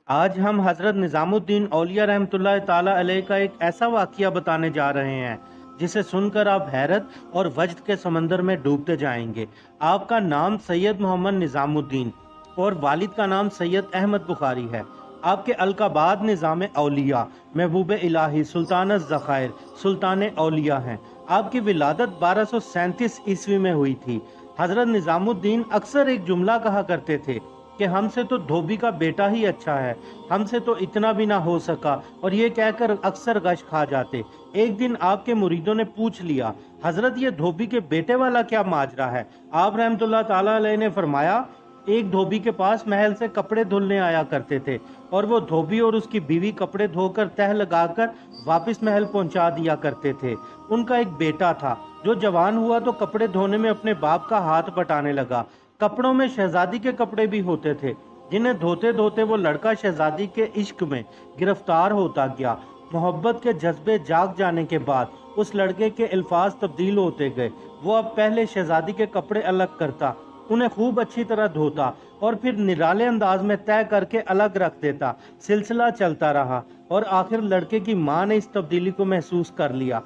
آج ہم حضرت نظام الدین اولیاء رحمتہ تعالی علیہ کا ایک ایسا واقعہ بتانے جا رہے ہیں جسے سن کر آپ حیرت اور وجد کے سمندر میں ڈوبتے جائیں گے۔ آپ کا نام سید محمد نظام الدین اور والد کا نام سید احمد بخاری ہے۔ آپ کے القابات نظام اولیاء، محبوب الہی، سلطان الذخائر، سلطان اولیاء ہیں۔ آپ کی ولادت 1237 عیسوی میں ہوئی تھی۔ حضرت نظام الدین اکثر ایک جملہ کہا کرتے تھے کہ ہم سے تو دھوبی کا بیٹا ہی اچھا ہے، ہم سے تو اتنا بھی نہ ہو سکا، اور یہ کہہ کر اکثر غش کھا جاتے۔ ایک دن آپ کے مریدوں نے پوچھ لیا، حضرت یہ دھوبی کے بیٹے والا کیا ماجرا ہے؟ آپ رحمت اللہ تعالیٰ علیہ نے فرمایا، ایک دھوبی کے پاس محل سے کپڑے دھلنے آیا کرتے تھے، اور وہ دھوبی اور اس کی بیوی کپڑے دھو کر تہ لگا کر واپس محل پہنچا دیا کرتے تھے۔ ان کا ایک بیٹا تھا جو جوان ہوا تو کپڑے دھونے میں اپنے باپ کا ہاتھ بٹانے لگا۔ کپڑوں میں شہزادی کے کپڑے بھی ہوتے تھے، جنہیں دھوتے دھوتے وہ لڑکا شہزادی کے عشق میں گرفتار ہوتا گیا۔ محبت کے جذبے جاگ جانے کے بعد اس لڑکے کے الفاظ تبدیل ہوتے گئے۔ وہ اب پہلے شہزادی کے کپڑے الگ کرتا، انہیں خوب اچھی طرح دھوتا اور پھر نرالے انداز میں طے کر کے الگ رکھ دیتا۔ سلسلہ چلتا رہا اور آخر لڑکے کی ماں نے اس تبدیلی کو محسوس کر لیا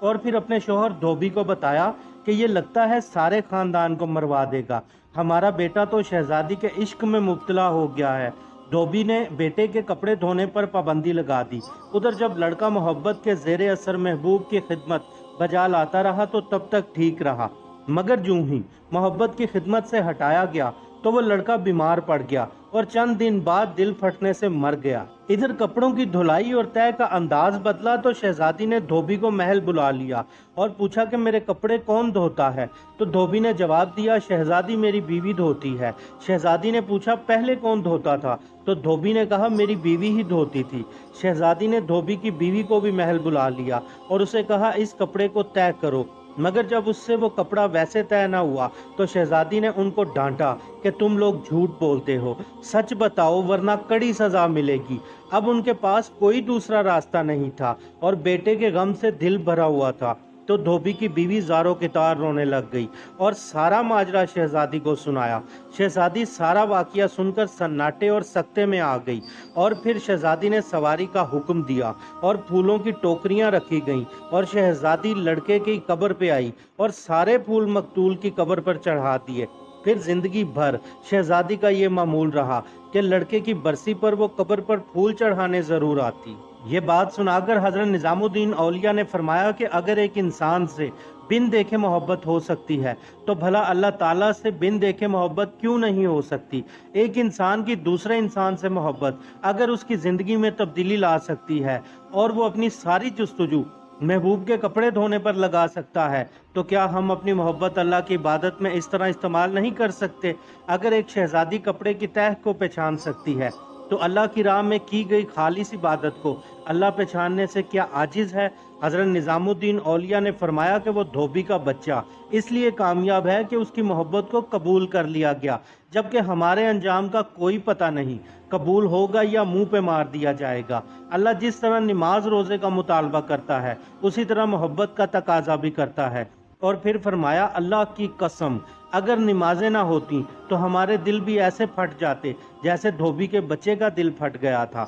اور پھر اپنے شوہر دھوبی کو بتایا کہ یہ لگتا ہے سارے خاندان کو مروا دے گا، ہمارا بیٹا تو شہزادی کے عشق میں مبتلا ہو گیا ہے۔ دھوبی نے بیٹے کے کپڑے دھونے پر پابندی لگا دی۔ ادھر جب لڑکا محبت کے زیر اثر محبوب کی خدمت بجا لاتا رہا تو تب تک ٹھیک رہا، مگر جوں ہی محبت کی خدمت سے ہٹایا گیا تو وہ لڑکا بیمار پڑ گیا اور چند دن بعد دل پھٹنے سے مر گیا۔ ادھر کپڑوں کی دھلائی اور طے کا انداز بدلا تو شہزادی نے دھوبی کو محل بلا لیا اور پوچھا کہ میرے کپڑے کون دھوتا ہے؟ تو دھوبی نے جواب دیا، شہزادی میری بیوی دھوتی ہے۔ شہزادی نے پوچھا، پہلے کون دھوتا تھا؟ تو دھوبی نے کہا، میری بیوی ہی دھوتی تھی۔ شہزادی نے دھوبی کی بیوی کو بھی محل بلا لیا اور اسے کہا، اس کپڑے کو طے کرو، مگر جب اس سے وہ کپڑا ویسے طے نہ ہوا تو شہزادی نے ان کو ڈانٹا کہ تم لوگ جھوٹ بولتے ہو، سچ بتاؤ ورنہ کڑی سزا ملے گی۔ اب ان کے پاس کوئی دوسرا راستہ نہیں تھا اور بیٹے کے غم سے دل بھرا ہوا تھا، تو دھوبی کی بیوی زاروں کے تار رونے لگ گئی اور سارا ماجرا شہزادی کو سنایا۔ شہزادی سارا واقعہ سن کر سناٹے اور سکتے میں آ گئی اور پھر شہزادی نے سواری کا حکم دیا اور پھولوں کی ٹوکریاں رکھی گئیں اور شہزادی لڑکے کی قبر پہ آئی اور سارے پھول مقتول کی قبر پر چڑھا دیے۔ پھر زندگی بھر شہزادی کا یہ معمول رہا کہ لڑکے کی برسی پر وہ قبر پر پھول چڑھانے ضرور آتی۔ یہ بات سنا کر حضرت نظام الدین اولیاء نے فرمایا کہ اگر ایک انسان سے بن دیکھے محبت ہو سکتی ہے تو بھلا اللہ تعالیٰ سے بن دیکھے محبت کیوں نہیں ہو سکتی؟ ایک انسان کی دوسرے انسان سے محبت اگر اس کی زندگی میں تبدیلی لا سکتی ہے اور وہ اپنی ساری جستجو محبوب کے کپڑے دھونے پر لگا سکتا ہے، تو کیا ہم اپنی محبت اللہ کی عبادت میں اس طرح استعمال نہیں کر سکتے؟ اگر ایک شہزادی کپڑے کی تہ کو پہچان سکتی ہے تو اللہ کی راہ میں کی گئی خالص عبادت کو اللہ پہچاننے سے کیا عاجز ہے؟ حضرت نظام الدین اولیاء نے فرمایا کہ وہ دھوبی کا بچہ اس لیے کامیاب ہے کہ اس کی محبت کو قبول کر لیا گیا، جبکہ ہمارے انجام کا کوئی پتہ نہیں، قبول ہوگا یا منہ پہ مار دیا جائے گا۔ اللہ جس طرح نماز روزے کا مطالبہ کرتا ہے اسی طرح محبت کا تقاضا بھی کرتا ہے۔ اور پھر فرمایا، اللہ کی قسم اگر نمازیں نہ ہوتی تو ہمارے دل بھی ایسے پھٹ جاتے جیسے دھوبی کے بچے کا دل پھٹ گیا تھا۔